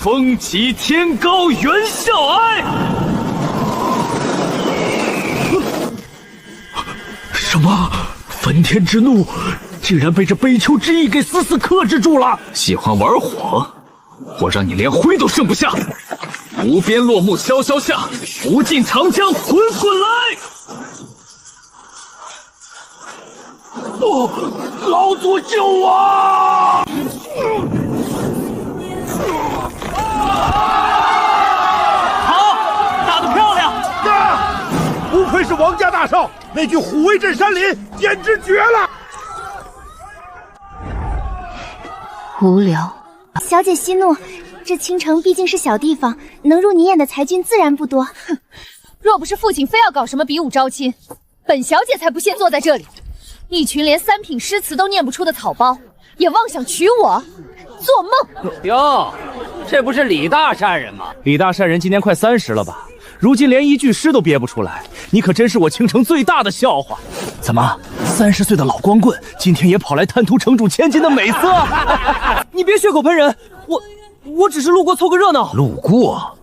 风急天高猿啸哀。什么？焚天之怒竟然被这悲秋之意给死死克制住了！喜欢玩火，我让你连灰都剩不下！无边落木萧萧下，无尽长江滚滚来！哦，老祖救我！好，打得漂亮！不愧是王家大少，那句虎威镇山林简直绝了！无聊。小姐息怒，这青城毕竟是小地方，能入你眼的才俊自然不多。哼，若不是父亲非要搞什么比武招亲，本小姐才不屑坐在这里。一群连3品诗词都念不出的草包，也妄想娶我，做梦！哟，这不是李大善人吗？李大善人今年快30了吧？如今连一句诗都憋不出来，你可真是我青城最大的笑话。怎么，30岁的老光棍今天也跑来贪图城主千金的美色？你别血口喷人，我只是路过凑个热闹。路过？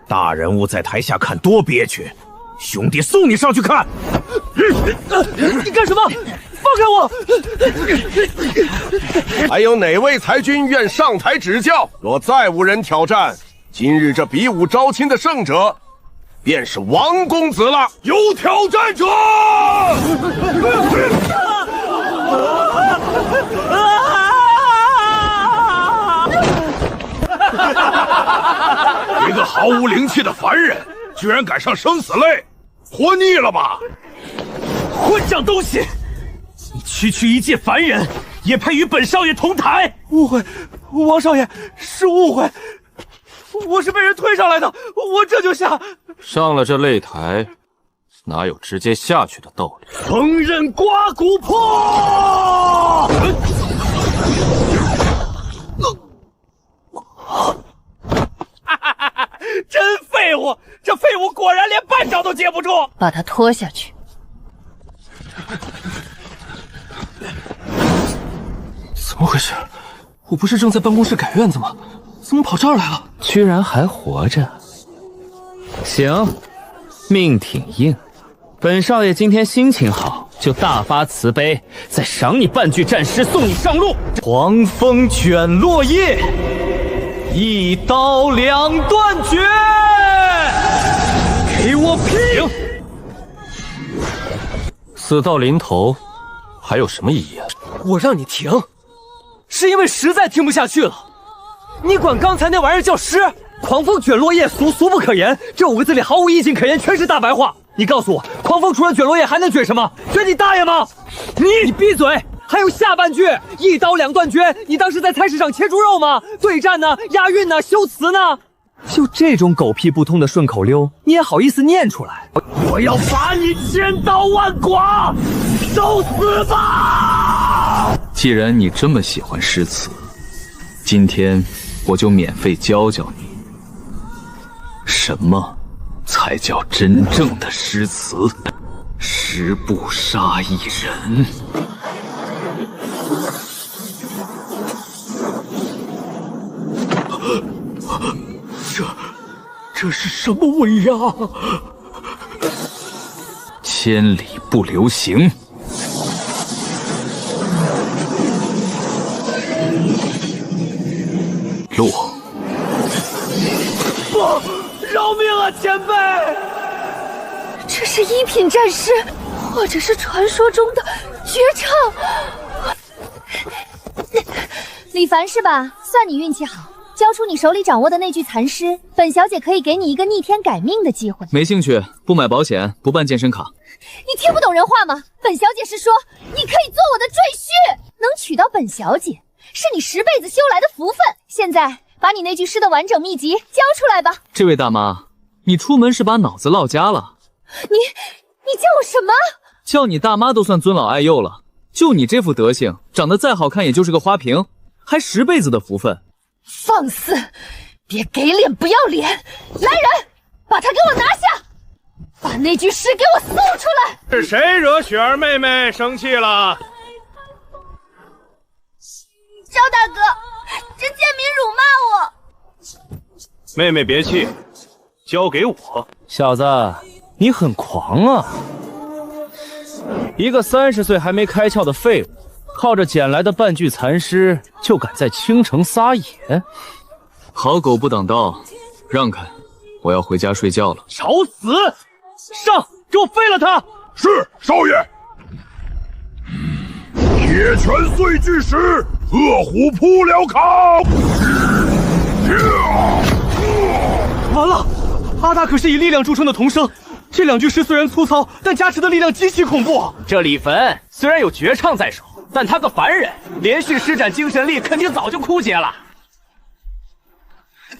大人物在台下看多憋屈，兄弟送你上去看。你干什么？放开我！还有哪位才君愿上台指教？若再无人挑战，今日这比武招亲的胜者便是王公子了。有挑战者！一个毫无灵气的凡人，居然敢上生死擂，活腻了吧？混账东西！你区一介凡人，也配与本少爷同台？误会，王少爷是误会，我是被人推上来的，我这就下。上了这擂台，哪有直接下去的道理？横刃刮骨破！真废物！这废物果然连半招都接不住。把他拖下去。怎么回事？我不是正在办公室改院子吗？怎么跑这儿来了？居然还活着！行，命挺硬。本少爷今天心情好，就大发慈悲，再赏你半句战诗，送你上路。狂风卷落叶，一刀两断绝！给我拼！死到临头，还有什么意义啊？我让你停，是因为实在听不下去了。你管刚才那玩意儿叫诗？狂风卷落叶，俗不可言。这5个字里毫无意境可言，全是大白话。你告诉我，狂风除了卷落叶还能卷什么？卷你大爷吗？你闭嘴！还有下半句，一刀两断绝。你当时在菜市场切猪肉吗？对战呢？押韵呢？修辞呢？就这种狗屁不通的顺口溜，你也好意思念出来？我要把你千刀万剐，受死吧！既然你这么喜欢诗词，今天我就免费教教你，什么才叫真正的诗词。十步杀一人。这是什么威压？千里不留行。落。不，饶命啊，前辈！这是1品战诗，或者是传说中的绝唱。李凡是吧？算你运气好，交出你手里掌握的那句残诗，本小姐可以给你一个逆天改命的机会。没兴趣，不买保险，不办健身卡。你听不懂人话吗？本小姐是说，你可以做我的赘婿，能娶到本小姐，是你10辈子修来的福分。现在把你那句诗的完整秘籍交出来吧。这位大妈，你出门是把脑子落家了？你叫我什么？叫你大妈都算尊老爱幼了。就你这副德行，长得再好看也就是个花瓶，还10辈子的福分。放肆！别给脸不要脸！来人，把他给我拿下！把那句诗给我搜出来！是谁惹雪儿妹妹生气了？赵大哥，这贱民辱骂我。妹妹别气，交给我。小子，你很狂啊！一个30岁还没开窍的废物，靠着捡来的半具残尸就敢在青城撒野？好狗不挡道，让开！我要回家睡觉了。找死！上，给我废了他！是，少爷。铁拳碎巨石，恶虎扑辽康。完了，阿大可是以力量著称的童生，这2具尸虽然粗糙，但加持的力量极其恐怖。这李坟虽然有绝唱在手，但他个凡人，连续施展精神力，肯定早就枯竭了。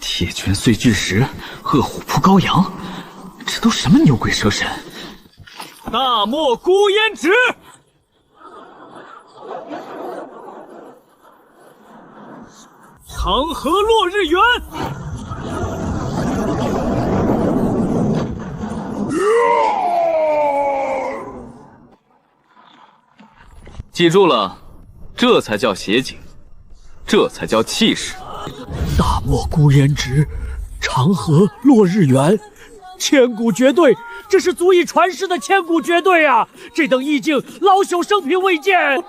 铁拳碎巨石，恶虎扑羔羊，这都什么牛鬼蛇神？大漠孤烟直，长河落日圆。记住了，这才叫写景，这才叫气势。大漠孤烟直，长河落日圆，千古绝对，这是足以传世的千古绝对啊！这等意境，老朽生平未见。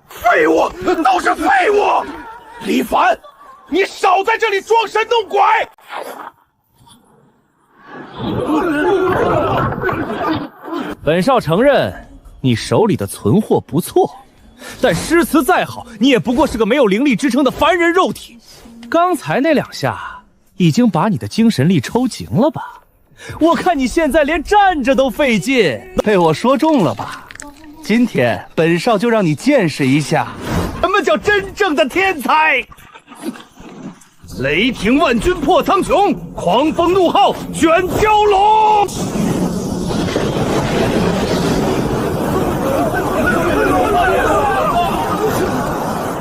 废物，都是废物！李凡，你少在这里装神弄鬼！本少承认，你手里的存货不错，但诗词再好，你也不过是个没有灵力支撑的凡人肉体。刚才那2下，已经把你的精神力抽尽了吧？我看你现在连站着都费劲，被我说中了吧？今天本少就让你见识一下，什么叫真正的天才！雷霆万钧破苍穹，狂风怒号卷蛟龙。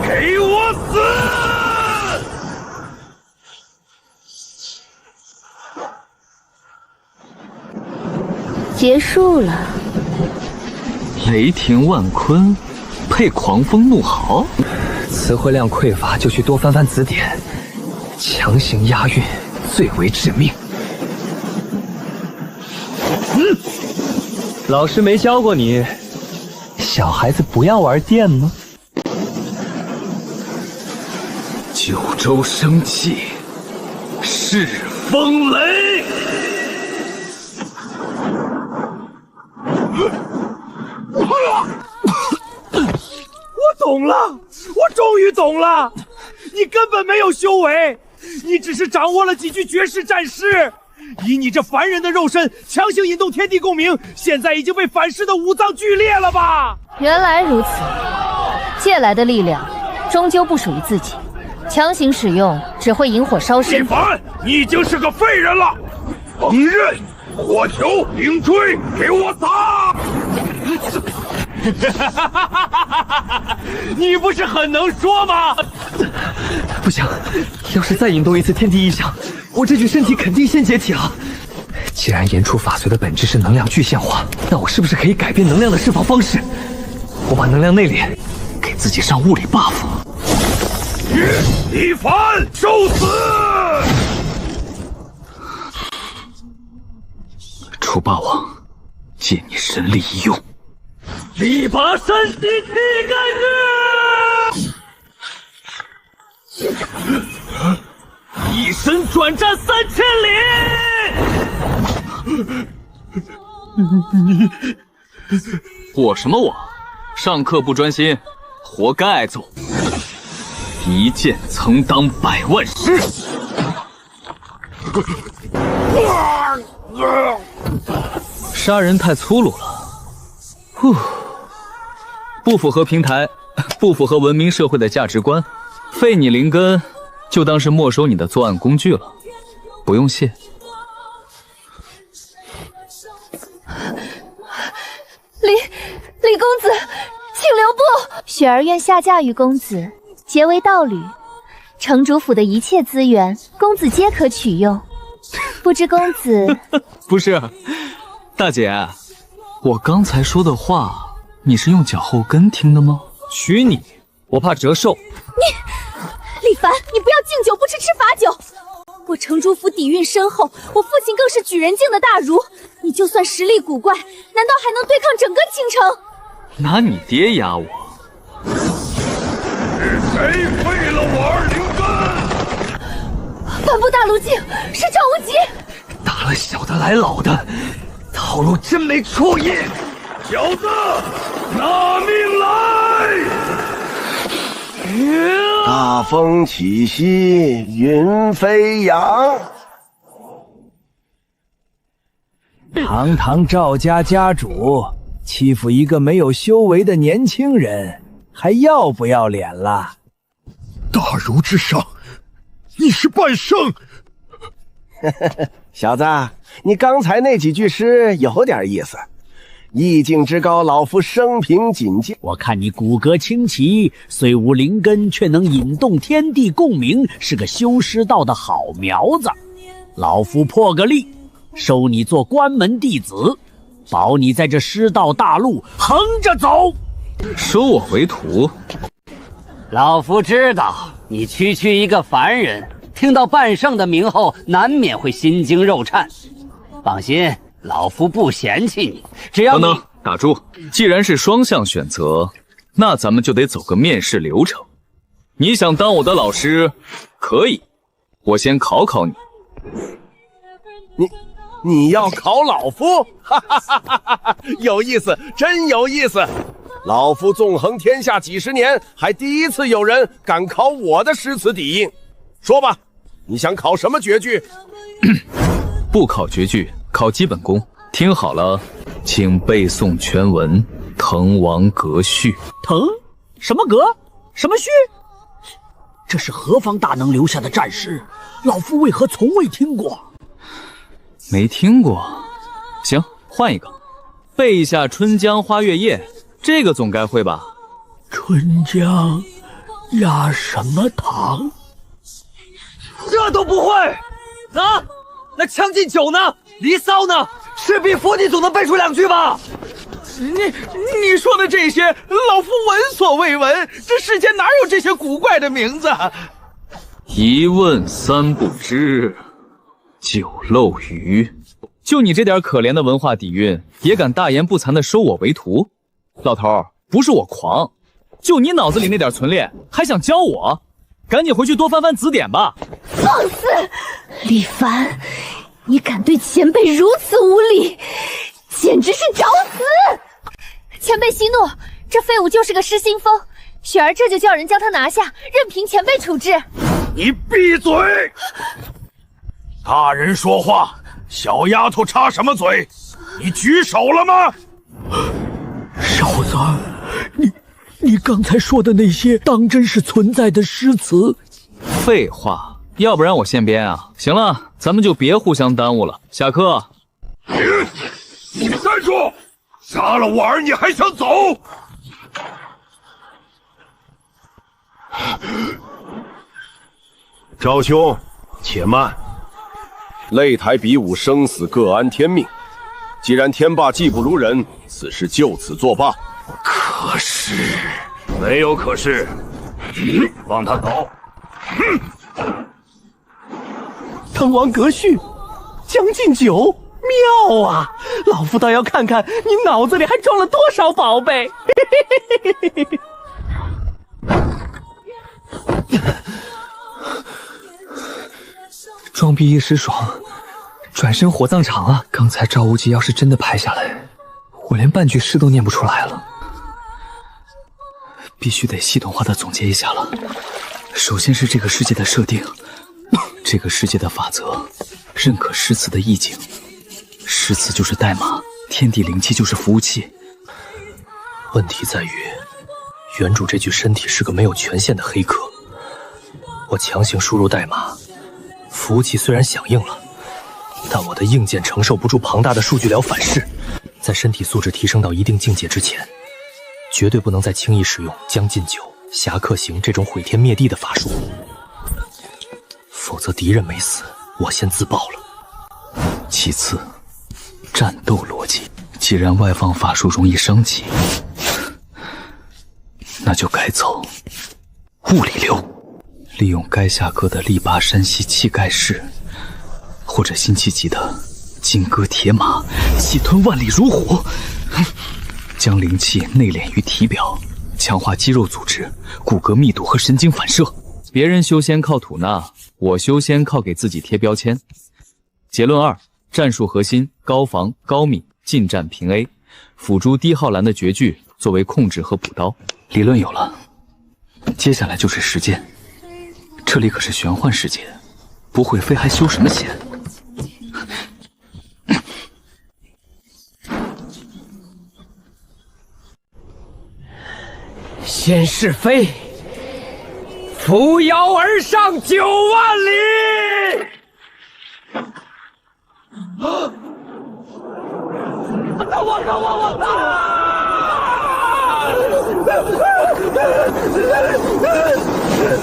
给我死！结束了。雷霆万钧，配狂风怒号。词汇量匮乏，就去多翻翻词典，强行押韵最为致命。老师没教过你，小孩子不要玩电吗？九州生气，势风雷。我懂了，我终于懂了，你根本没有修为，你只是掌握了几具绝世战诗，以你这凡人的肉身强行引动天地共鸣，现在已经被反噬的五脏俱裂了吧？原来如此，借来的力量终究不属于自己，强行使用只会引火烧身。李凡，你已经是个废人了！横刃、火球、灵锥，给我打！你不是很能说吗？不行，要是再引动一次天地异象，我这具身体肯定先解体了。既然言出法随的本质是能量具象化，那我是不是可以改变能量的释放方式？我把能量内敛，给自己上物理 buff。李凡，受死！楚霸王，借你神力一用。力拔山兮气盖世，一身转战3000里。我什么我？上课不专心，活该挨揍！一剑曾当100万师。杀人太粗鲁了，不符合平台，不符合文明社会的价值观，废你灵根，就当是没收你的作案工具了，不用谢。李公子，请留步。雪儿愿下嫁于公子，结为道侣。城主府的一切资源，公子皆可取用。不知公子不是，大姐，我刚才说的话，你是用脚后跟听的吗？娶你，我怕折寿。李凡，你不要敬酒不吃吃罚酒。我城主府底蕴深厚，我父亲更是举人境的大儒。你就算实力古怪，难道还能对抗整个京城？拿你爹压我？是谁废了我二灵根？半步大路径是赵无极。打了小的来老的，套路真没出息。小子，拿命来！大风起兮云飞扬。堂堂赵家家主欺负一个没有修为的年轻人，还要不要脸了？大儒之上，你是半圣。小子，你刚才那几句诗有点意思。意境之高，老夫生平仅见。我看你骨骼清奇，虽无灵根，却能引动天地共鸣，是个修师道的好苗子。老夫破个例，收你做关门弟子，保你在这师道大路横着走。收我为徒？老夫知道你区区一个凡人，听到半圣的名后，难免会心惊肉颤。放心，老夫不嫌弃你，只要你……等等，打住！既然是双向选择，那咱们就得走个面试流程。你想当我的老师，可以，我先考考你。你要考老夫？哈哈哈哈哈！有意思，真有意思！老夫纵横天下几十年，还第一次有人敢考我的诗词底蕴。说吧，你想考什么绝句？不考绝句，考基本功。听好了，请背诵全文《滕王阁序》。滕？什么阁？什么序？这是何方大能留下的战诗？老夫为何从未听过？没听过？行，换一个，背一下《春江花月夜》，这个总该会吧？春江压什么糖？这都不会啊？那《将进酒》呢？《离骚》呢？《赤壁赋》你总能背出2句吧？你说的这些，老夫闻所未闻。这世间哪有这些古怪的名字？一问三不知，酒漏鱼。就你这点可怜的文化底蕴，也敢大言不惭地收我为徒？老头，不是我狂，就你脑子里那点存练，还想教我？赶紧回去多翻翻字典吧！放肆！李凡，你敢对前辈如此无礼，简直是找死！前辈息怒，这废物就是个失心疯，雪儿这就叫人将他拿下，任凭前辈处置。你闭嘴！大人说话，小丫头插什么嘴？你举手了吗？少子，你刚才说的那些，当真是存在的诗词？废话，要不然我现编啊！行了，咱们就别互相耽误了，下课。你站住！杀了我儿，你还想走？赵兄，且慢。擂台比武，生死各安天命。既然天霸技不如人，此事就此作罢。可是，没有可是，放他走。滕王阁序，将进酒，妙啊！老夫倒要看看你脑子里还装了多少宝贝。装逼一时爽，转身火葬场啊！刚才赵无极要是真的拍下来，我连半句诗都念不出来了。必须得系统化的总结一下了。首先是这个世界的设定，这个世界的法则，认可诗词的意境，诗词就是代码，天地灵气就是服务器。问题在于，原主这具身体是个没有权限的黑客，我强行输入代码，服务器虽然响应了，但我的硬件承受不住庞大的数据流反噬，在身体素质提升到一定境界之前，绝对不能再轻易使用将进酒、侠客行这种毁天灭地的法术，否则敌人没死，我先自爆了。其次，战斗逻辑，既然外放法术容易升级，那就改走物理流，利用该下课的力拔山兮气盖世，或者辛弃疾的金戈铁马，气吞万里如虎，将灵气内敛于体表，强化肌肉组织、骨骼密度和神经反射。别人修仙靠吐纳，我修仙靠给自己贴标签。结论2：战术核心高防高敏，近战平 A， 辅助低浩然的绝句作为控制和补刀。理论有了，接下来就是实践。这里可是玄幻世界，不会飞还修什么仙？先是飞，扶摇而上9万里。我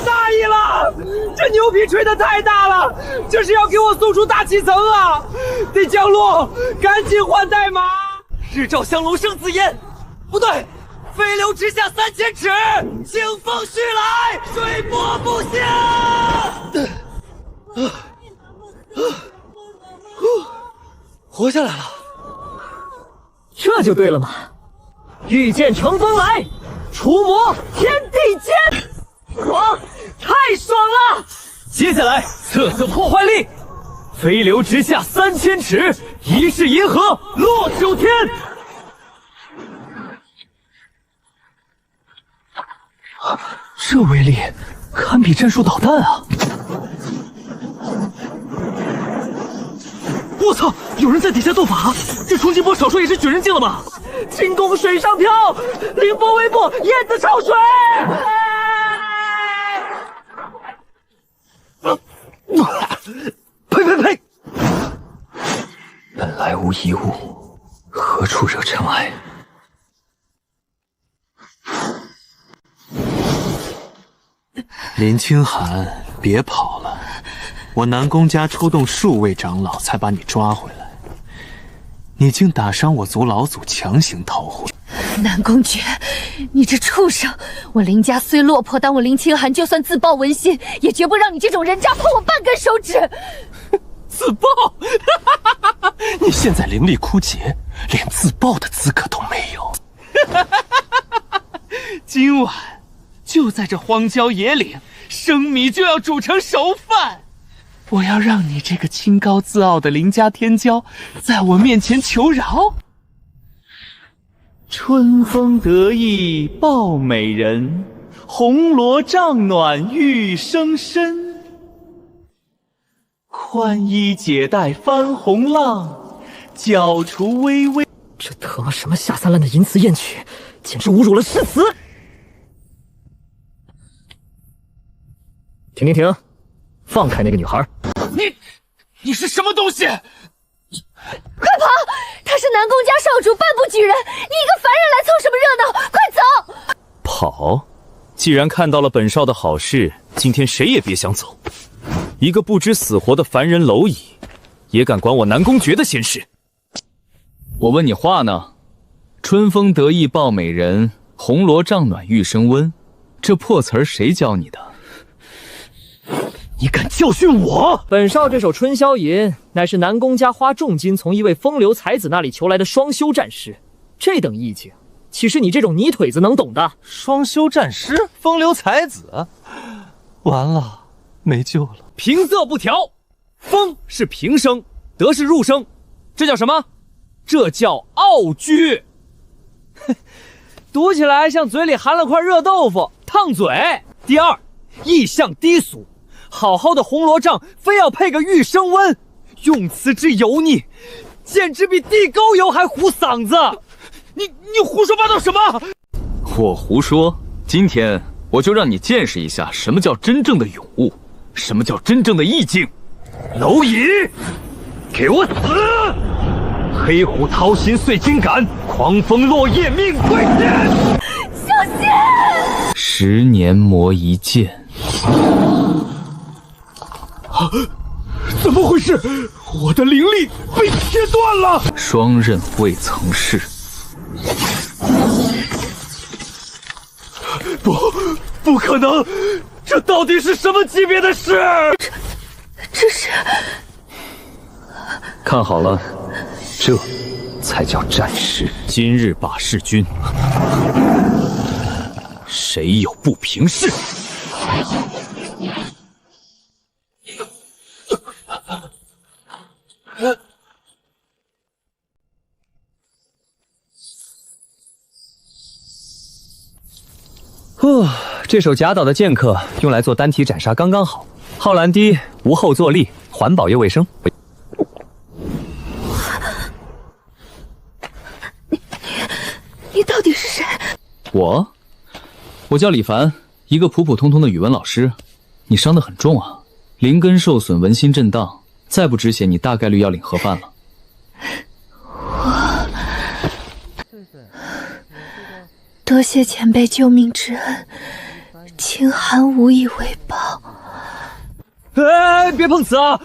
大意了，这牛皮吹得太大了，这是要给我送出大气层啊！得降落，赶紧换代码。日照香炉生紫烟，不对，飞流直下3000尺，清风徐来，水波不下。活下来了，这就对了嘛！御剑乘风来，除魔天地间，爽，太爽了！接下来测测破坏力，飞流直下3000尺，一世银河落9天。这威力堪比战术导弹啊！我操！有人在底下斗法，这冲击波少说也是举人境了吧？轻功水上漂，凌波微步，燕子超水。呸！本来无一物，何处惹尘埃？林清寒，别跑了！我南宫家出动数位长老才把你抓回来，你竟打伤我族老祖，强行逃回。南宫诀，你这畜生！我林家虽落魄，但我林清寒就算自报文心，也绝不让你这种人渣碰我半根手指。自爆？你现在灵力枯竭，连自爆的资格都没有。今晚就在这荒郊野岭，生米就要煮成熟饭。我要让你这个清高自傲的林家天骄，在我面前求饶。春风得意抱美人，红罗帐暖玉生身。宽衣解带翻红浪，脚除微微。这他妈什么下三滥的淫词艳曲，简直侮辱了诗词！停！放开那个女孩！你是什么东西？快跑！他是南宫家少主，半步举人，你一个凡人来凑什么热闹？快走！跑！既然看到了本少的好事，今天谁也别想走。一个不知死活的凡人蝼蚁，也敢管我南宫诀的闲事？我问你话呢？春风得意抱美人，红罗帐暖玉生温，这破词儿谁教你的？你敢教训我？本少这首《春宵吟》乃是南宫家花重金从一位风流才子那里求来的双修战诗，这等意境，岂是你这种泥腿子能懂的？双修战诗，风流才子，完了，没救了。平仄不调，风是平声，得是入声，这叫什么？这叫傲句。读起来像嘴里含了块热豆腐，烫嘴。第二，意象低俗。好好的红罗帐，非要配个玉生温，用词之油腻，简直比地沟油还糊嗓子。你胡说八道什么？我胡说？今天我就让你见识一下什么叫真正的咏物，什么叫真正的意境。蝼蚁，给我死！黑虎掏心碎筋肝，狂风落叶命归天。小心！10年磨一剑。怎么回事？我的灵力被切断了！双刃未曾试。不可能！这到底是什么级别的事？这是看好了，这才叫战士。今日把弑君，谁有不平事？这手贾岛的剑客用来做单体斩杀刚刚好，浩然低，无后坐力，环保又卫生。你到底是谁？我叫李凡，一个普普通通的语文老师。你伤得很重啊，灵根受损，纹心震荡，再不止血，你大概率要领盒饭了。多谢前辈救命之恩，清寒无以为报。哎，别碰瓷啊！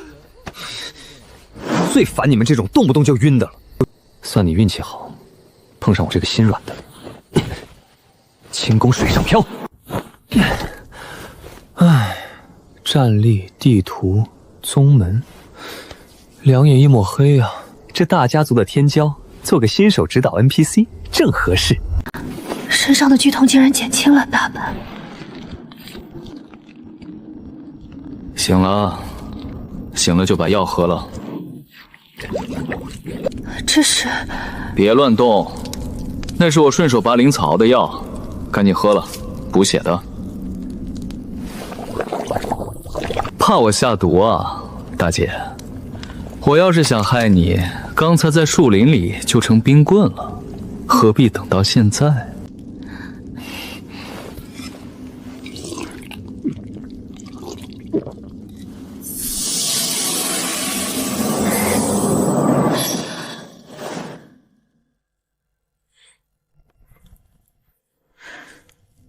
最烦你们这种动不动就晕的了。算你运气好，碰上我这个心软的。轻功水上漂。唉，战力、地图、宗门，两眼一抹黑啊！这大家族的天骄，做个新手指导 NPC 正合适。身上的剧痛竟然减轻了大半。醒了，醒了就把药喝了。这是？别乱动，那是我顺手拔灵草熬的药，赶紧喝了，补血的。怕我下毒啊，大姐？我要是想害你，刚才在树林里就成冰棍了，何必等到现在？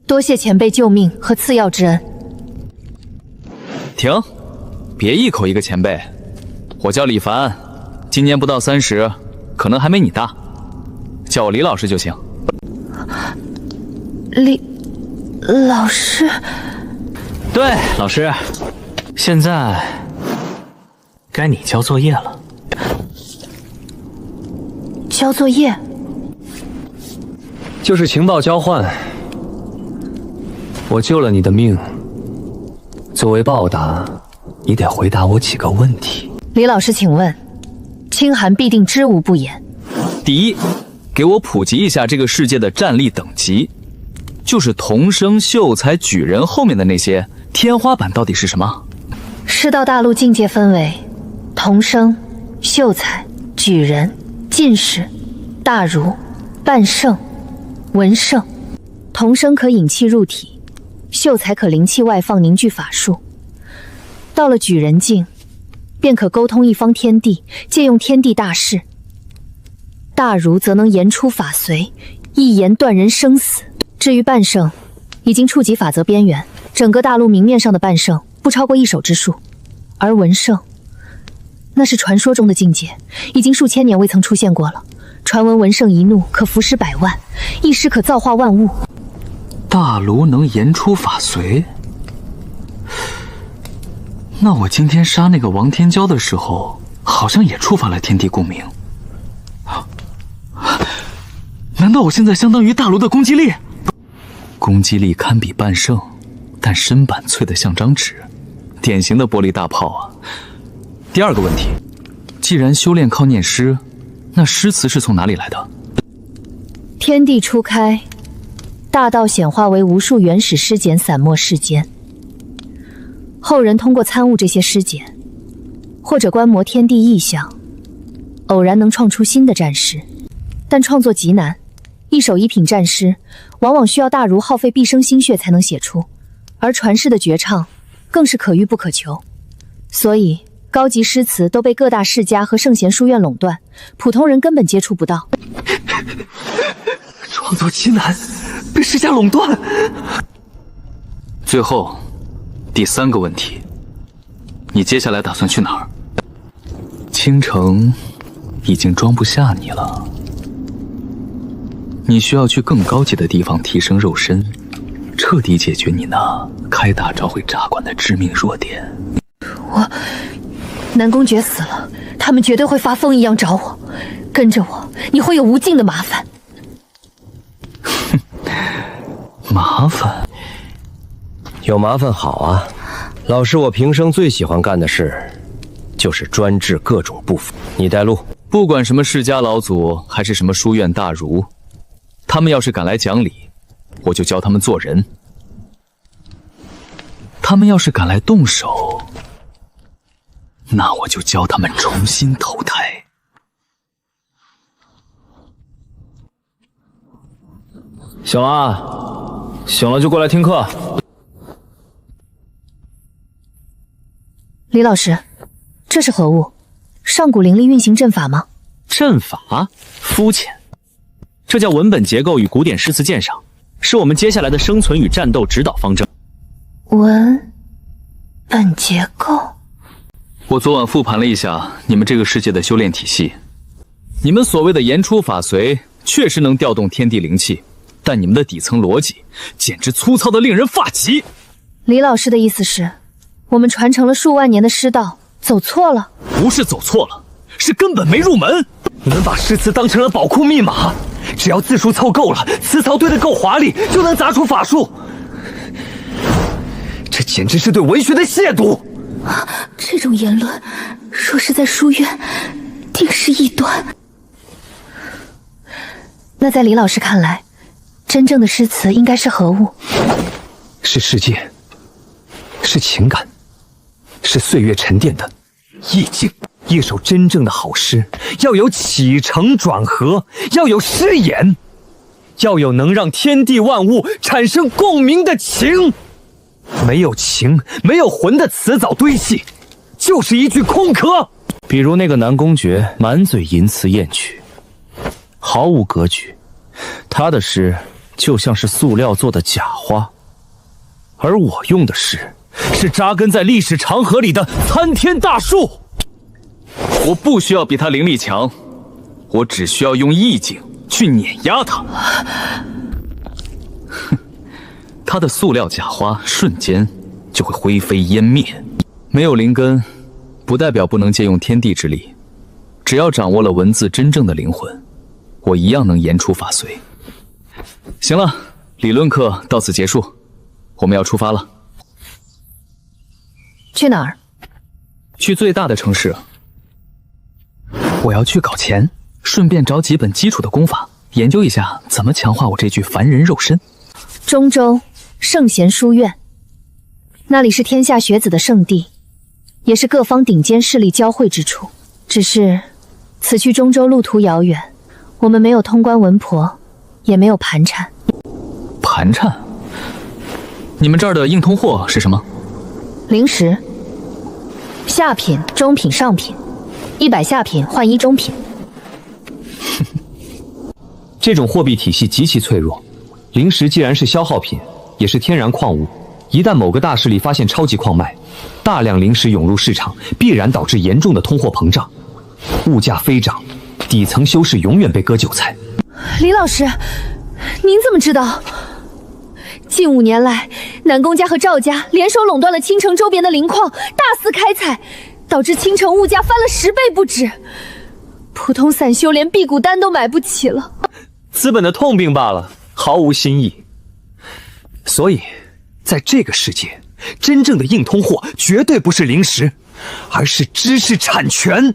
多谢前辈救命和赐药之恩。停，别一口一个前辈。我叫李凡，今年不到30，可能还没你大，叫我李老师就行。李老师？对，老师。现在该你交作业了。交作业？就是情报交换。我救了你的命，作为报答，你得回答我几个问题。李老师，请问，清寒必定知无不言。第一，给我普及一下这个世界的战力等级，就是童生、秀才、举人后面的那些天花板到底是什么？世道大陆境界分为童生、秀才、举人、进士、大儒、半圣、文圣。童生可引气入体，秀才可灵气外放凝聚法术，到了举人境，便可沟通一方天地，借用天地大势。大儒则能言出法随，一言断人生死。至于半圣，已经触及法则边缘，整个大陆明面上的半圣不超过1手之数，而文圣，那是传说中的境界，已经数千年未曾出现过了。传闻文圣一怒可伏尸100万，一尸可造化万物。大炉能言出法随，那我今天杀那个王天骄的时候，好像也触发了天地共鸣。难道我现在相当于大炉的攻击力？攻击力堪比半圣，但身板脆得像张纸，典型的玻璃大炮啊。第二个问题，既然修炼靠念诗，那诗词是从哪里来的？天地初开，大道显化为无数原始诗简散没世间，后人通过参悟这些诗简，或者观摩天地异象，偶然能创出新的战诗，但创作极难，一首一品战诗往往需要大儒耗费毕生心血才能写出，而传世的绝唱更是可遇不可求，所以高级诗词都被各大世家和圣贤书院垄断，普通人根本接触不到。创作极难，被世家垄断。最后，第3个问题，你接下来打算去哪儿？青城已经装不下你了，你需要去更高级的地方提升肉身，彻底解决你那开大招会炸馆的致命弱点。南宫爵死了，他们绝对会发疯一样找我。跟着我，你会有无尽的麻烦。麻烦？有麻烦好啊。老师，我平生最喜欢干的事，就是专治各种不服。你带路。不管什么世家老祖，还是什么书院大儒，他们要是敢来讲理，我就教他们做人；他们要是敢来动手，那我就教他们重新投胎。醒了，醒了就过来听课。李老师，这是何物？上古灵力运行阵法吗？阵法？肤浅。这叫文本结构与古典诗词鉴赏，是我们接下来的生存与战斗指导方针。文本结构？我昨晚复盘了一下你们这个世界的修炼体系，你们所谓的言出法随确实能调动天地灵气，但你们的底层逻辑简直粗糙的令人发急。李老师的意思是，我们传承了数万年的师道走错了？不是走错了，是根本没入门。你们把诗词当成了宝库密码，只要字数凑够了，词槽堆得够华丽，就能砸出法术。这简直是对文学的亵渎！这种言论，若是在书院，定是异端。那在李老师看来，真正的诗词应该是何物？是世界，是情感，是岁月沉淀的意境。一首真正的好诗，要有起承转合，要有诗眼，要有能让天地万物产生共鸣的情。没有情，没有魂的词藻堆砌，就是一具空壳。比如那个南宫爵满嘴淫词艳曲，毫无格局，他的诗就像是塑料做的假花，而我用的诗是扎根在历史长河里的参天大树。我不需要比他灵力强，我只需要用意境去碾压他。哼，他的塑料假花瞬间就会灰飞烟灭。没有灵根，不代表不能借用天地之力。只要掌握了文字真正的灵魂，我一样能言出法随。行了，理论课到此结束，我们要出发了。去哪儿？去最大的城市。我要去搞钱，顺便找几本基础的功法，研究一下怎么强化我这具凡人肉身。中州圣贤书院，那里是天下学子的圣地，也是各方顶尖势力交汇之处。只是此去中州路途遥远，我们没有通关文婆，也没有盘缠。盘缠？你们这儿的硬通货是什么？灵石，下品、中品、上品，100下品换1中品。这种货币体系极其脆弱，灵石既然是消耗品，也是天然矿物，一旦某个大势力发现超级矿脉，大量灵石涌入市场，必然导致严重的通货膨胀，物价飞涨，底层修士永远被割韭菜。李老师，您怎么知道？近5年来，南宫家和赵家联手垄断了青城周边的灵矿，大肆开采，导致青城物价翻了10倍不止，普通散修连辟谷丹都买不起了。资本的痛病罢了，毫无新意。所以，在这个世界，真正的硬通货绝对不是灵石，而是知识产权。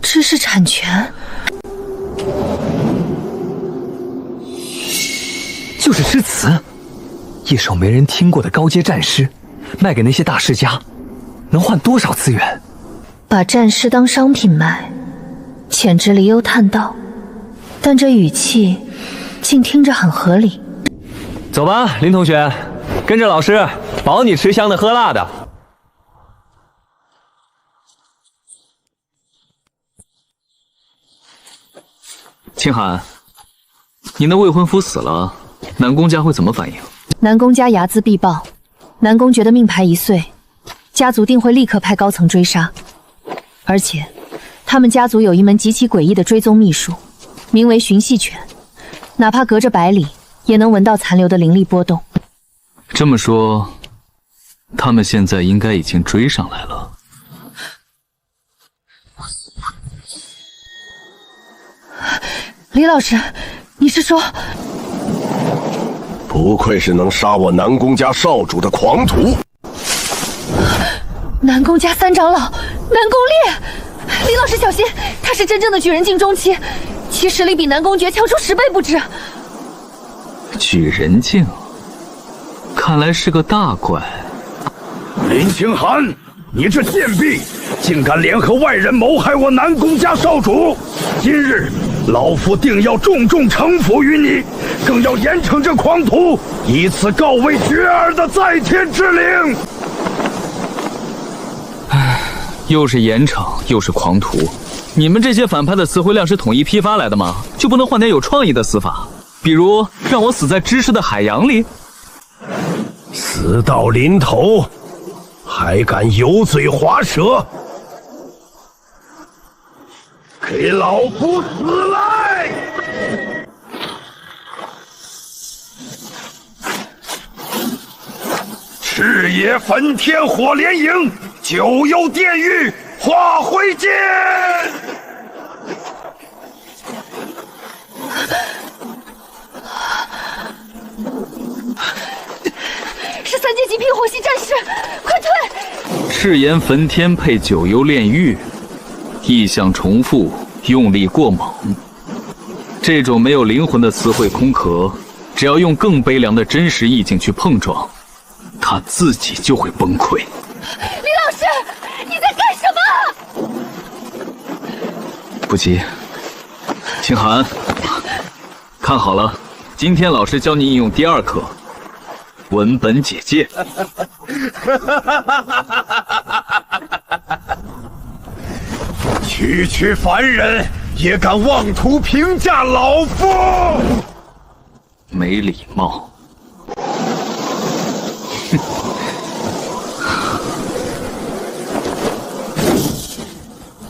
知识产权？就是诗词，一首没人听过的高阶战诗，卖给那些大世家，能换多少资源？把战诗当商品卖，简直离忧叹道。但这语气，竟听着很合理。走吧，林同学，跟着老师，保你吃香的喝辣的。清寒，你那未婚夫死了，南宫家会怎么反应？南宫家睚眦必报，南宫觉得命牌一碎，家族定会立刻派高层追杀。而且，他们家族有一门极其诡异的追踪秘术，名为寻系犬，哪怕隔着100里，也能闻到残留的灵力波动。这么说，他们现在应该已经追上来了。李老师，你是说？不愧是能杀我南宫家少主的狂徒！南宫家三长老南宫烈，李老师小心，他是真正的举人境中期，其实力比南宫诀强出10倍不止。举人境，看来是个大怪。林清寒，你这贱婢，竟敢联合外人谋害我南宫家少主！今日老夫定要重重惩罚于你，更要严惩这狂徒，以此告慰绝儿的在天之灵。唉，又是严惩，又是狂徒，你们这些反派的词汇量是统一批发来的吗？就不能换点有创意的死法？比如让我死在知识的海洋里？死到临头，还敢油嘴滑舌！给老夫死来！赤野焚天火莲营，九幽殿狱化灰烬。是3阶极品火系战士，快退！赤炎焚天配九幽炼狱，意象重复，用力过猛。这种没有灵魂的词汇空壳，只要用更悲凉的真实意境去碰撞，它自己就会崩溃。李老师，你在干什么？不急，清寒，看好了，今天老师教你应用第2课。文本解戒。区凡人也敢妄图评价老夫，没礼貌。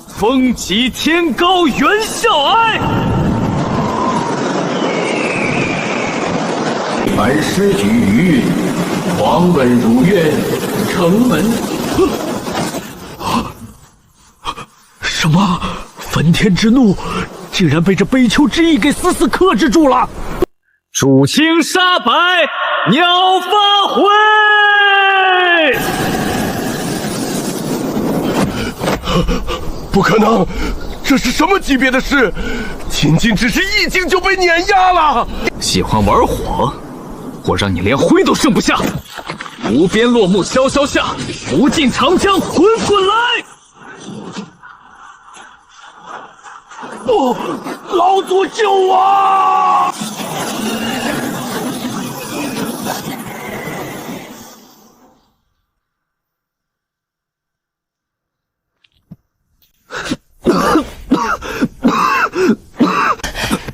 风急天高猿啸哀。凡师举于皇本如愿，城门。什么？焚天之怒竟然被这悲秋之意给死死克制住了！主青杀白，鸟发灰！不可能，这是什么级别的事？仅仅只是意境就被碾压了！喜欢玩火？我让你连灰都剩不下！无边落木萧萧下，无尽长江滚滚来！不，老祖救我！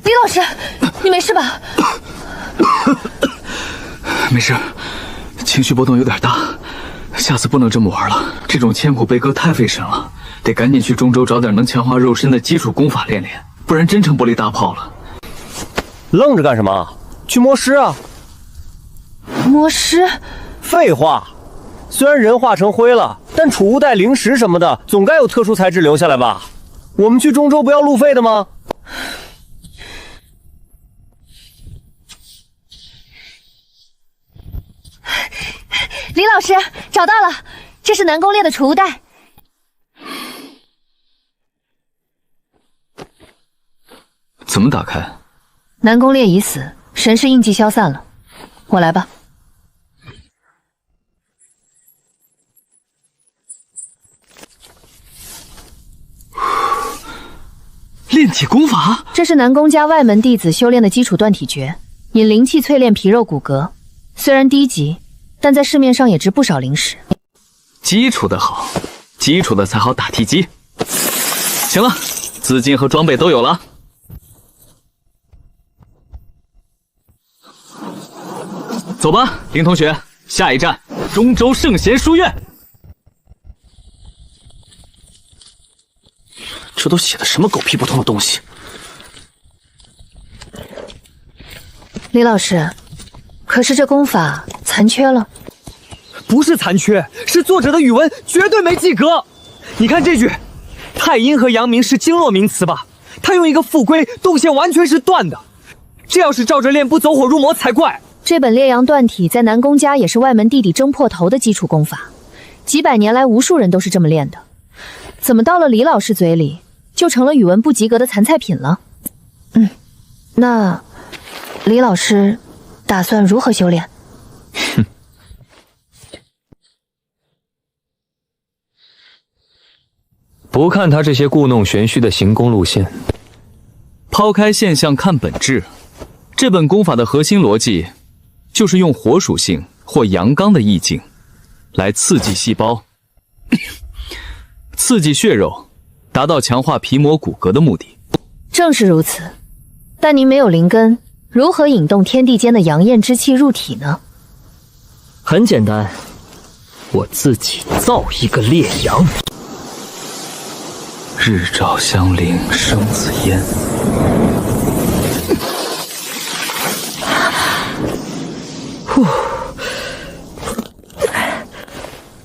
李老师，你没事吧？没事，情绪波动有点大，下次不能这么玩了。这种千古悲歌太费神了，得赶紧去中州找点能强化肉身的基础功法练练，不然真成玻璃大炮了。愣着干什么？去摸尸啊！摸尸？废话，虽然人化成灰了，但储物袋、灵石什么的，总该有特殊材质留下来吧？我们去中州不要路费的吗？李老师找到了，这是南宫烈的储物袋。怎么打开？南宫烈已死，神识印记消散了。我来吧。炼体功法？这是南宫家外门弟子修炼的基础断体诀，引灵气淬炼皮肉骨骼，虽然低级，但在市面上也值不少灵石。基础的好，基础的才好打地基。行了，资金和装备都有了。走吧，林同学，下一站中州圣贤书院。这都写的什么狗屁不通的东西？李老师，可是这功法残缺了。不是残缺，是作者的语文绝对没及格。你看这句，太阴和阳明是经络名词吧？他用一个复归，动线完全是断的。这要是照着练，不走火入魔才怪。这本《烈阳断体》在南宫家也是外门弟弟争破头的基础功法，几百年来无数人都是这么练的。怎么到了李老师嘴里，就成了语文不及格的残菜品了？那李老师打算如何修炼？哼。不看他这些故弄玄虚的行功路线，抛开现象看本质，这本功法的核心逻辑就是用火属性或阳刚的意境来刺激细胞，刺激血肉，达到强化皮膜骨骼的目的。正是如此，但您没有灵根，如何引动天地间的阳焰之气入体呢？很简单，我自己造一个烈阳。日照香菱生紫烟。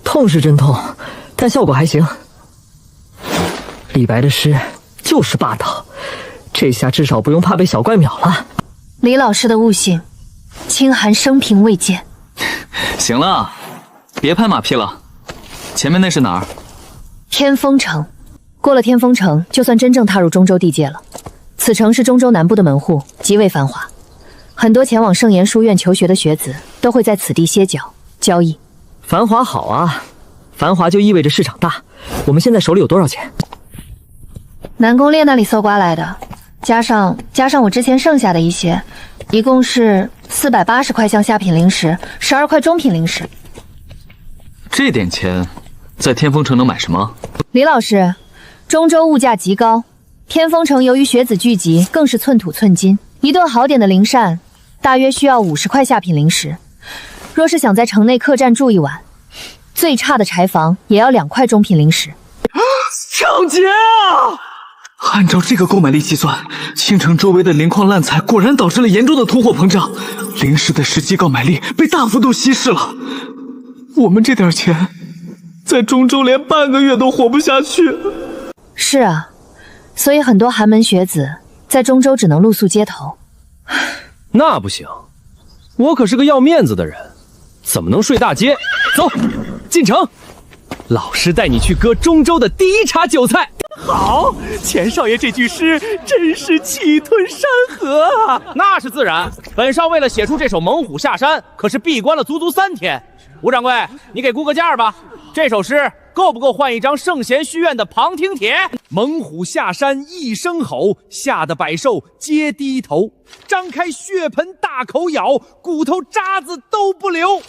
痛是真痛，但效果还行。李白的诗就是霸道，这下至少不用怕被小怪秒了。李老师的悟性，清寒生平未见。行了，别拍马屁了。前面那是哪儿？天风城。过了天风城，就算真正踏入中州地界了。此城是中州南部的门户，极为繁华，很多前往圣言书院求学的学子都会在此地歇脚交易。繁华好啊，繁华就意味着市场大。我们现在手里有多少钱？南宫烈那里搜刮来的，加上我之前剩下的一些，一共是480块像下品灵石，12块中品灵石。这点钱，在天风城能买什么？李老师，中州物价极高，天风城由于学子聚集，更是寸土寸金。一顿好点的灵膳，大约需要50块下品灵石。若是想在城内客栈住一晚，最差的柴房也要2块中品灵石。抢劫啊！按照这个购买力计算，青城周围的灵矿滥采果然导致了严重的通货膨胀，灵石的实际购买力被大幅度稀释了。我们这点钱，在中州连半个月都活不下去。是啊，所以很多寒门学子在中州只能露宿街头。那不行，我可是个要面子的人，怎么能睡大街？走，进城，老师带你去割中州的第一茬韭菜。好，钱少爷这句诗真是气吞山河啊！那是自然，本少为了写出这首《猛虎下山》，可是闭关了足足3天。吴掌柜，你给估个价吧，这首诗够不够换一张圣贤书院的旁听帖？猛虎下山一声吼，吓得百兽皆低头，张开血盆大口咬，骨头渣子都不留。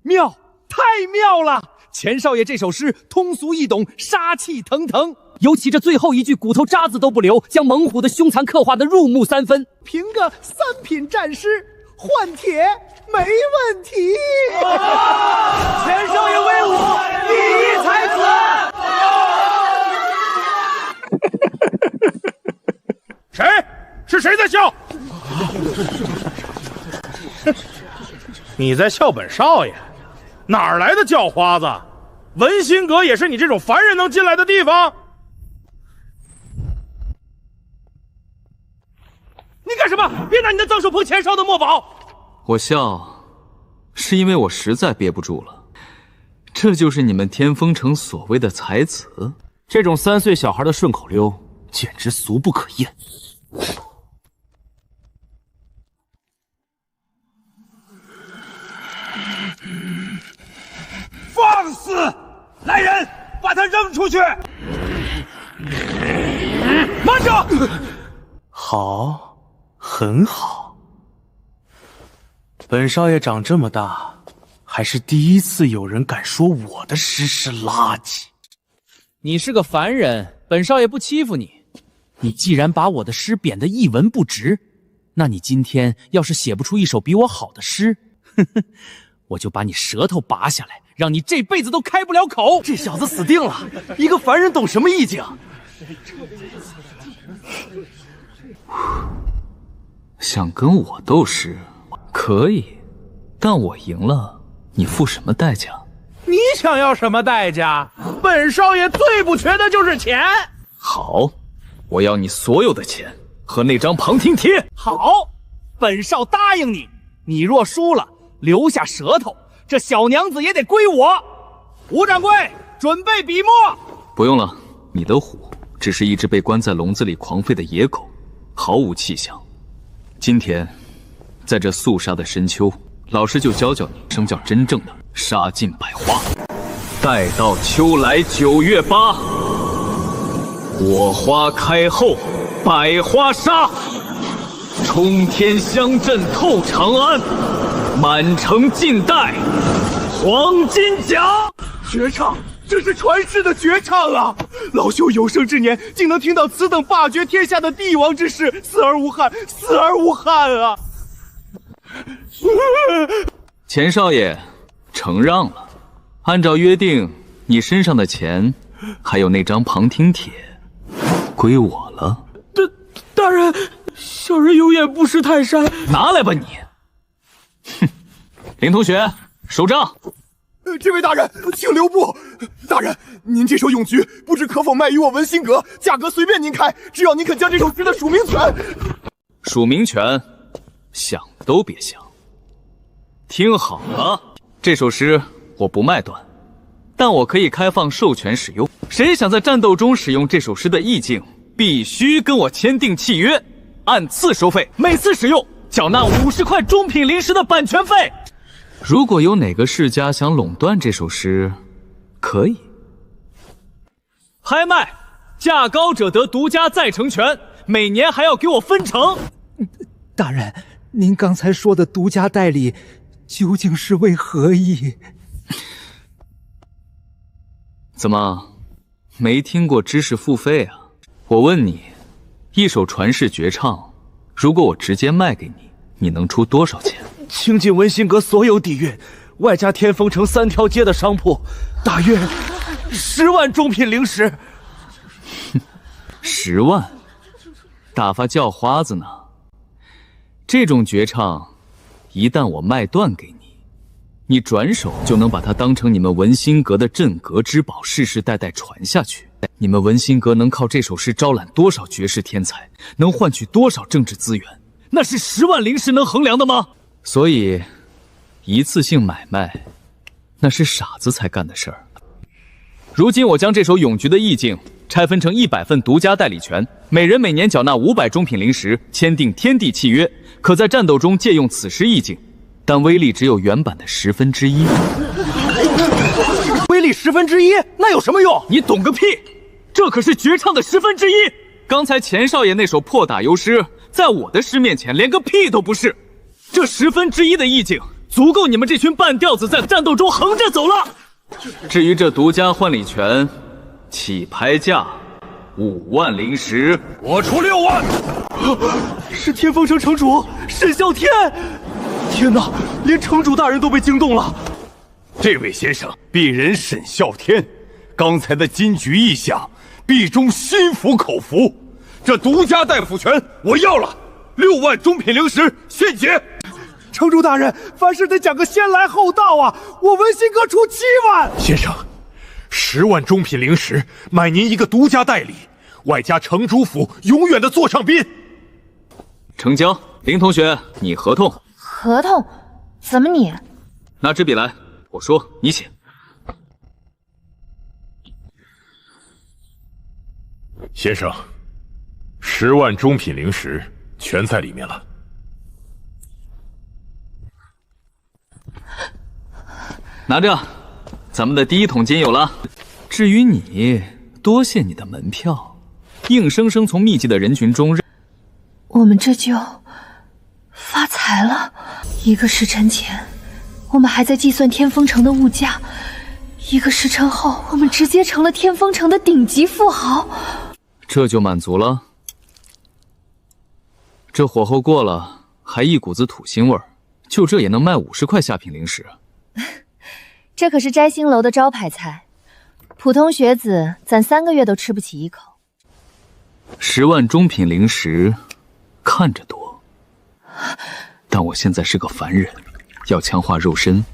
妙，太妙了！钱少爷这首诗通俗易懂，杀气腾腾，尤其这最后一句骨头渣子都不留，将猛虎的凶残刻画得入木3分。凭个3品战诗换帖没问题。钱少爷威武，第一才子。谁？是谁在笑？你在笑本少爷？哪儿来的叫花子？文心阁也是你这种凡人能进来的地方？你干什么？别拿你的脏手碰钱少的墨宝！我笑，是因为我实在憋不住了。这就是你们天风城所谓的才子？这种3岁小孩的顺口溜，简直俗不可厌。放肆！来人，把他扔出去！慢着！好，很好。本少爷长这么大，还是第一次有人敢说我的诗是垃圾。你是个凡人，本少爷不欺负你。你既然把我的诗贬得一文不值，那你今天要是写不出一首比我好的诗，我就把你舌头拔下来，让你这辈子都开不了口。这小子死定了！一个凡人懂什么意境？想跟我斗诗可以，但我赢了你付什么代价？你想要什么代价？本少爷最不缺的就是钱。好，我要你所有的钱和那张旁听帖。好，本少答应你。你若输了，留下舌头，这小娘子也得归我。吴掌柜，准备笔墨。不用了，你的虎只是一只被关在笼子里狂吠的野狗，毫无气象。今天，在这肃杀的深秋，老师就教教你什么叫真正的杀尽百花。待到秋来9月8，我花开后，百花杀，冲天香阵透长安，满城尽带黄金甲。绝唱，这是传世的绝唱啊！老朽有生之年竟能听到此等霸绝天下的帝王之事，死而无憾，死而无憾啊！钱少爷，承让了。按照约定，你身上的钱，还有那张旁听帖，归我了。大人，小人有眼不识泰山。拿来吧你！哼，林同学，手账。这位大人，请留步。大人，您这首咏菊不知可否卖与我文心阁？价格随便您开，只要您肯将这首诗的署名权。署名权，想都别想。听好了，这首诗我不卖断，但我可以开放授权使用。谁想在战斗中使用这首诗的意境，必须跟我签订契约，按次收费，每次使用缴纳50块中品灵石的版权费。如果有哪个世家想垄断这首诗，可以拍卖，价高者得独家再成权，每年还要给我分成。大人，您刚才说的独家代理究竟是为何意？怎么，没听过知识付费啊？我问你，一首传世绝唱，如果我直接卖给你，你能出多少钱？倾尽文心阁所有底蕴，外加天风城3条街的商铺，大约10万中品灵石。10万，打发叫花子呢？这种绝唱，一旦我卖断给你，你转手就能把它当成你们文心阁的镇阁之宝，世世代代传下去。你们文心阁能靠这首诗招揽多少绝世天才，能换取多少政治资源？那是10万灵石能衡量的吗？所以，一次性买卖，那是傻子才干的事儿。如今我将这首咏菊的意境拆分成100份独家代理权，每人每年缴纳500中品灵石，签订天地契约，可在战斗中借用此诗意境，但威力只有原版的1/10。威力1/10，那有什么用？你懂个屁！这可是绝唱的1/10。刚才钱少爷那首破打油诗，在我的诗面前连个屁都不是。这1/10的意境，足够你们这群半吊子在战斗中横着走了。至于这独家换礼权，起拍价5万灵石，我出6万。是天风城城主沈啸天！天哪，连城主大人都被惊动了。这位先生，鄙人沈啸天，刚才的金菊意象，必中心服口服。这独家代辅权我要了，6万中品灵石现结。城主大人，凡事得讲个先来后到啊！我文心阁出7万。先生，10万中品灵石买您一个独家代理，外加城主府永远的座上宾。成交。林同学，你合同？合同？怎么你？拿支笔来，我说你写。先生，10万中品灵石全在里面了。拿着，咱们的第1桶金有了。至于你，多谢你的门票，硬生生从密集的人群中我们这就发财了。1个时辰前，我们还在计算天风城的物价；1个时辰后，我们直接成了天风城的顶级富豪。这就满足了？这火候过了，还一股子土腥味儿，就这也能卖50块下品灵石？这可是摘星楼的招牌菜，普通学子攒3个月都吃不起1口。10万中品灵石，看着多，但我现在是个凡人，要强化肉身，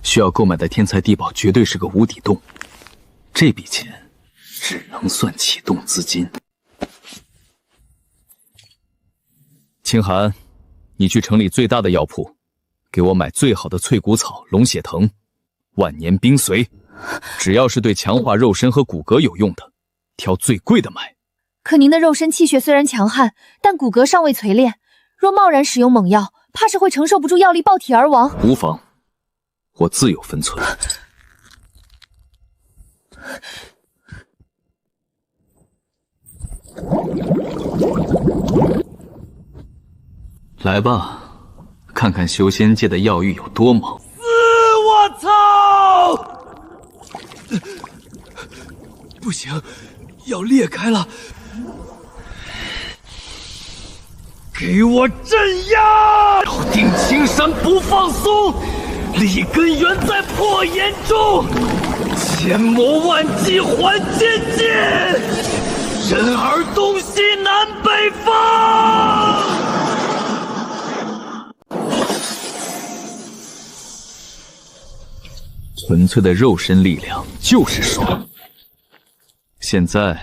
需要购买的天才地宝绝对是个无底洞，这笔钱只能算启动资金。清寒，你去城里最大的药铺，给我买最好的脆骨草、龙血藤、万年冰髓，只要是对强化肉身和骨骼有用的，挑最贵的买。可您的肉身气血虽然强悍，但骨骼尚未淬炼，若贸然使用猛药，怕是会承受不住药力爆体而亡。无妨，我自有分寸。来吧，看看修仙界的药域有多猛。我操！不行，要裂开了！给我镇压！咬定青山不放松，立根源在破岩中，千磨万击还渐进，人而东西南北方。纯粹的肉身力量就是爽。现在，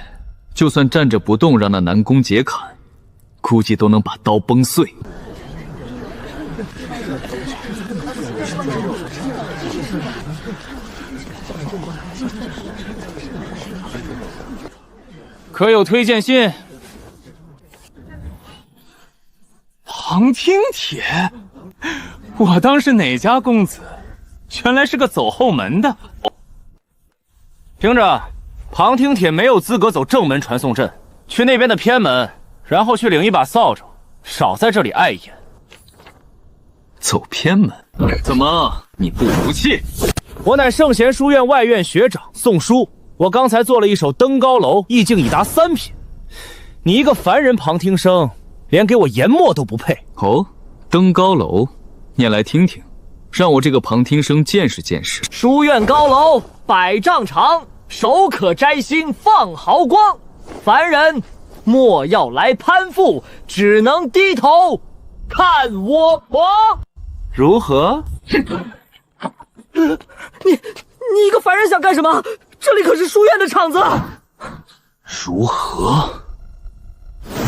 就算站着不动让那南宫截砍，估计都能把刀崩碎。可有推荐信？庞听帖，我当是哪家公子，原来是个走后门的。听着，庞听帖没有资格走正门传送阵，去那边的偏门，然后去领一把扫帚，少在这里碍眼。走偏门？怎么，你不服气？我乃圣贤书院外院学长宋书，我刚才做了一首登高楼，意境已达3品。你一个凡人庞听生，连给我研墨都不配。哦，登高楼，念来听听，让我这个庞听生见识见识。书院高楼100丈长，手可摘星放毫光。凡人莫要来攀附，只能低头看我狂。如何？你一个凡人想干什么？这里可是书院的场子。如何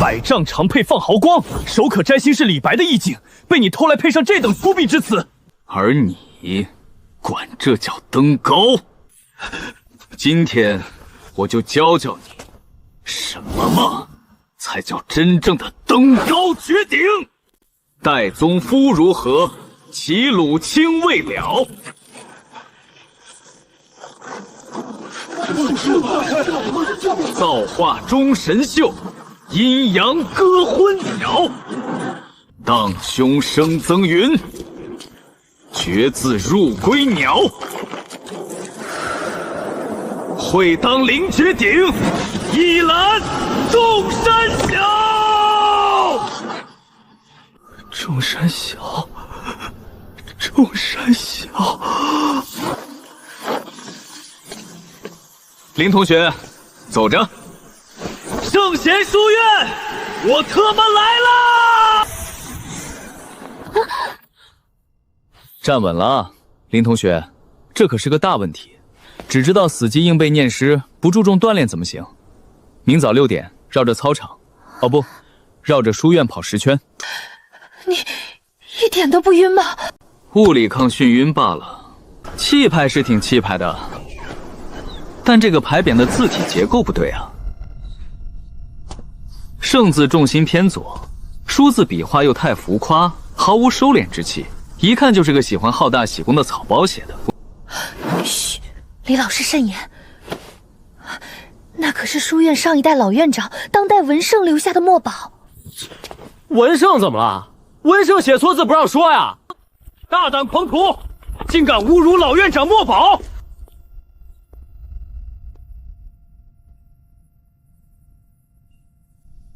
？100丈长配放毫光，手可摘星是李白的意境，被你偷来配上这等粗鄙之词，而你管这叫登高？今天我就教教你，什么才叫真正的登高绝顶。戴宗夫如何？齐鲁青未了。造化钟神秀，阴阳割昏鸟。荡胸生增云，决字入归鸟。会当凌绝顶，一览众山小。众山小，众山小。林同学，走着。圣贤书院，我特么来了！站稳了，林同学，这可是个大问题。只知道死记硬背念诗，不注重锻炼怎么行？明早6点，绕着操场，哦不，绕着书院跑10圈。你一点都不晕吗？物理抗眩晕罢了，气派是挺气派的，但这个牌匾的字体结构不对啊。圣字重心偏左，书字笔画又太浮夸，毫无收敛之气，一看就是个喜欢好大喜功的草包写的。嘘，李老师慎言，那可是书院上一代老院长当代文圣留下的墨宝。文圣怎么了？文圣写错字不让说呀！大胆狂徒，竟敢侮辱老院长墨宝！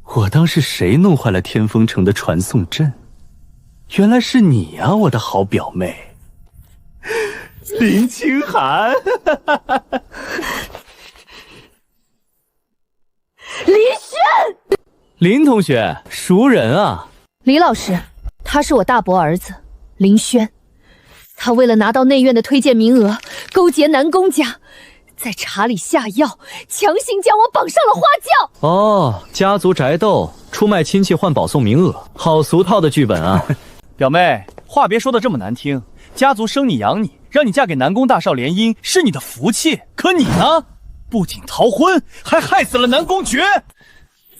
我当是谁弄坏了天风城的传送阵？原来是你啊，我的好表妹，林清寒。林轩，林同学，熟人啊。李老师，他是我大伯儿子林轩。他为了拿到内院的推荐名额，勾结南宫家，在茶里下药，强行将我绑上了花轿。哦，家族宅斗，出卖亲戚换保送名额，好俗套的剧本啊！表妹，话别说的这么难听，家族生你养你，让你嫁给南宫大少联姻是你的福气，可你呢，不仅逃婚，还害死了南宫爵。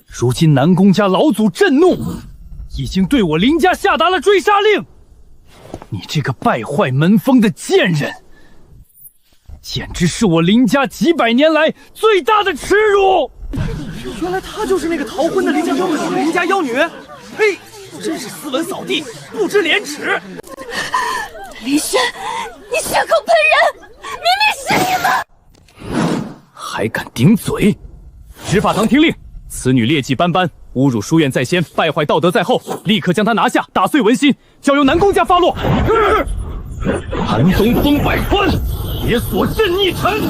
如今南宫家老祖震怒，已经对我林家下达了追杀令。你这个败坏门风的贱人，简直是我林家几百年来最大的耻辱！原来她就是那个逃婚的林家妖女，呸！真是斯文扫地，不知廉耻！林轩，你血口喷人，明明是你们！还敢顶嘴！执法堂听令，此女劣迹斑斑，侮辱书院在先，败坏道德在后，立刻将她拿下，打碎文心，交由南宫家发落。寒冬封百川，铁锁镇逆臣。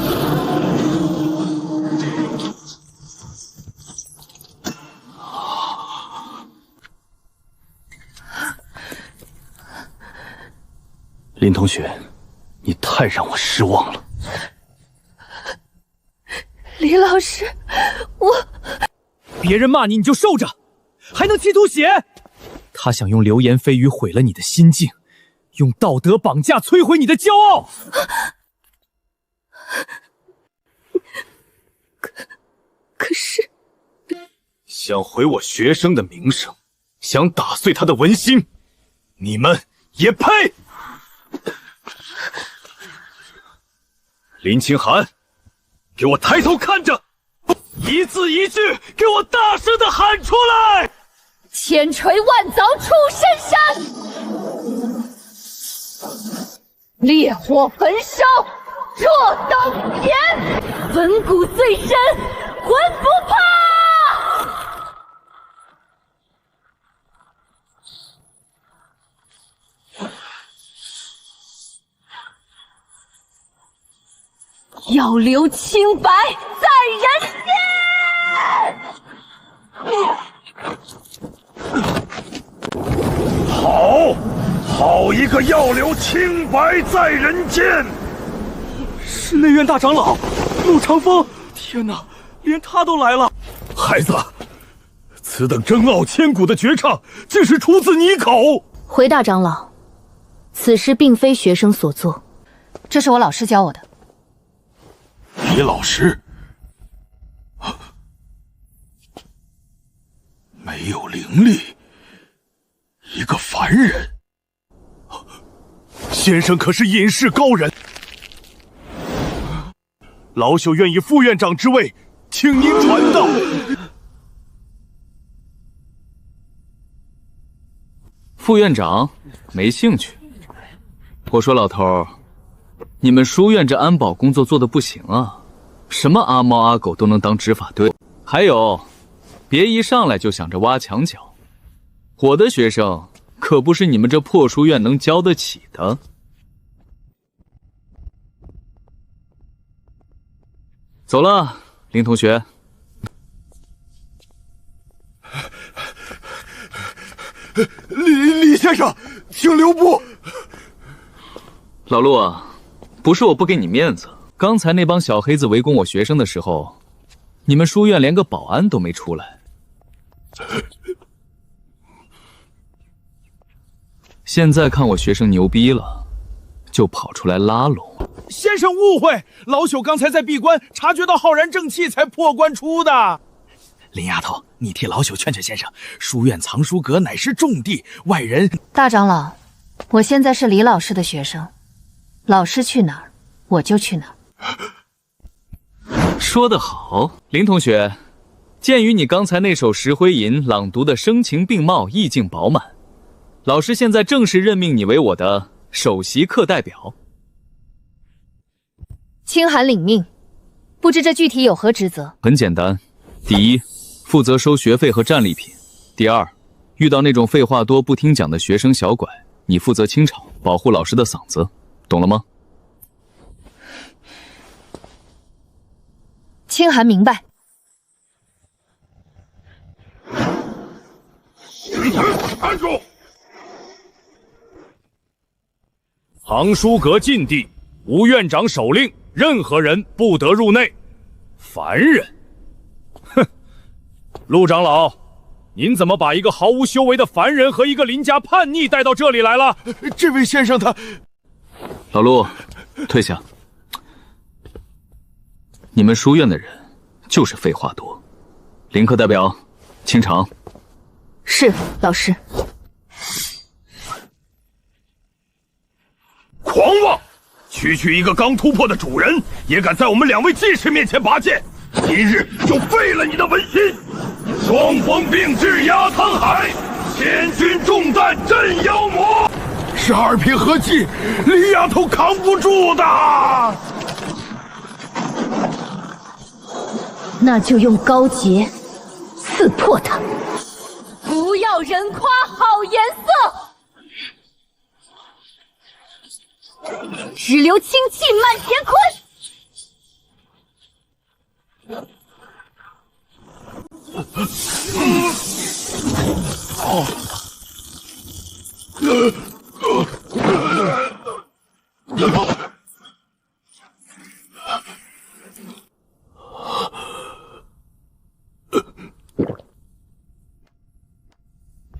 林同学，你太让我失望了。李老师，我……别人骂你，你就受着，还能企图写？他想用流言蜚语毁了你的心境，用道德绑架摧毁你的骄傲。可是，想毁我学生的名声，想打碎他的文心，你们也配？林清寒，给我抬头看着，一字一句给我大声的喊出来！千锤万凿出深山，烈火焚烧若等闲，文骨最深魂不怕。要留清白在人间。好一个要留清白在人间！是内院大长老陆长风，天哪，连他都来了！孩子，此等争傲千古的绝唱，竟是出自你口！回大长老，此事并非学生所作，这是我老师教我的。李老师，没有灵力，一个凡人。先生可是隐士高人，老朽愿以副院长之位，请您传道。副院长没兴趣。我说老头，你们书院这安保工作做得不行啊，什么阿猫阿狗都能当执法队。还有，别一上来就想着挖墙脚，我的学生可不是你们这破书院能教得起的。走了，林同学。李先生，请留步。老陆啊，不是我不给你面子，刚才那帮小黑子围攻我学生的时候，你们书院连个保安都没出来。现在看我学生牛逼了，就跑出来拉拢。先生误会，老朽刚才在闭关察觉到浩然正气，才破关出的。林丫头，你替老朽劝劝先生，书院藏书阁乃是重地，外人……大长老，我现在是李老师的学生，老师去哪儿，我就去哪儿。说得好，林同学，鉴于你刚才那首《石灰吟》朗读的声情并茂，意境饱满，老师现在正式任命你为我的首席课代表。清寒领命，不知这具体有何职责？很简单，第一，负责收学费和战利品；第二，遇到那种废话多不听讲的学生小拐，你负责清场，保护老师的嗓子，懂了吗？清寒明白。站住！藏书阁禁地，吴院长手令，任何人不得入内。凡人，哼！陆长老，您怎么把一个毫无修为的凡人和一个邻家叛逆带到这里来了？这位先生他……老陆，退下。你们书院的人就是废话多。林课代表，清场。是，老师。狂妄！区一个刚突破的主人，也敢在我们2位进士面前拔剑，今日就废了你的文心！双方并至压沧海，千军重担镇妖魔。12品合计，李丫头扛不住的。那就用高洁刺破他。不要人夸好颜色，只留清气满乾坤。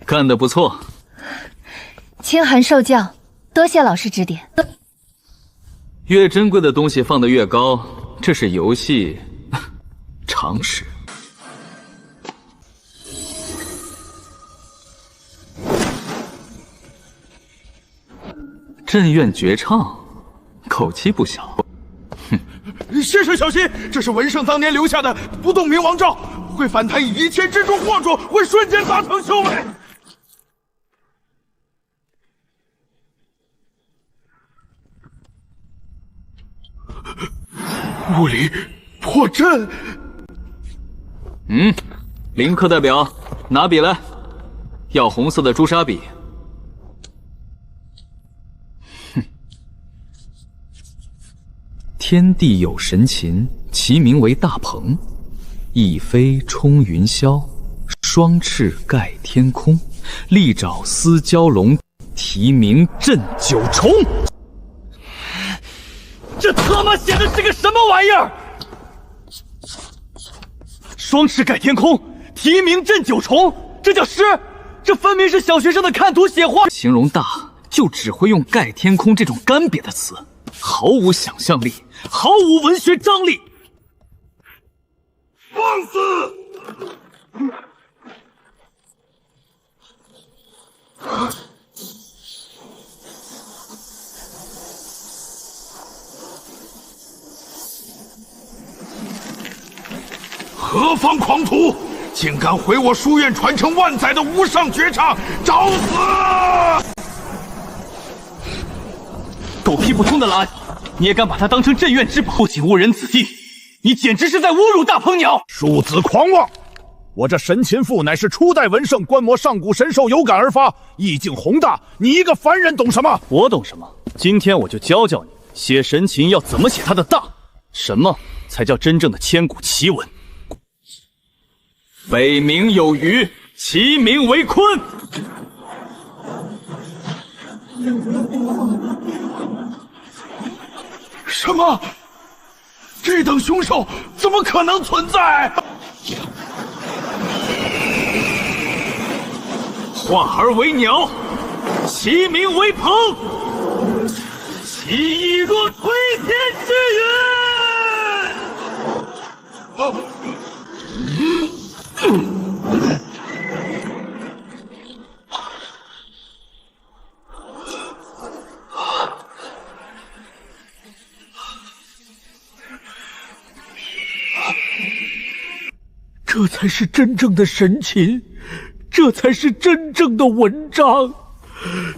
干得不错，清寒受教，多谢老师指点。越珍贵的东西放得越高，这是游戏常识。镇院绝唱，口气不小。先生小心，这是文胜当年留下的不动明王诏，会反弹以一切之中惑住，会瞬间达成修为。物理破阵。林课代表，拿笔来，要红色的朱砂笔。天地有神禽，其名为大鹏。一飞冲云霄，双翅盖天空。利爪撕蛟龙，啼鸣震九重。这他妈写的是个什么玩意儿？双翅盖天空，啼鸣震九重，这叫诗？这分明是小学生的看图写画。形容大，就只会用盖天空这种干瘪的词，毫无想象力，毫无文学张力。放肆！何方狂徒，竟敢毁我书院传承万载的无上绝唱，找死！狗屁不通的懒，你也敢把它当成镇院之宝，不仅误人子弟，你简直是在侮辱大鹏鸟！庶子狂妄！我这神禽赋乃是初代文圣观摩上古神兽有感而发，意境宏大，你一个凡人懂什么？我懂什么？今天我就教教你，写神禽要怎么写它的大，什么才叫真正的千古奇文。北冥有鱼，其名为鲲。什么？这等凶兽怎么可能存在？化而为鸟，其名为鹏。其意若推天之云。这才是真正的神禽，这才是真正的文章。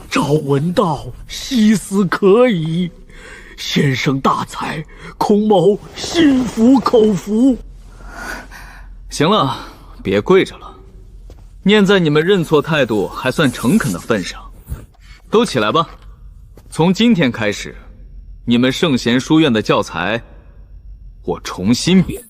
朝闻道，夕死可矣。先生大才，孔某心服口服。行了，别跪着了，念在你们认错态度还算诚恳的份上，都起来吧。从今天开始，你们圣贤书院的教材，我重新编。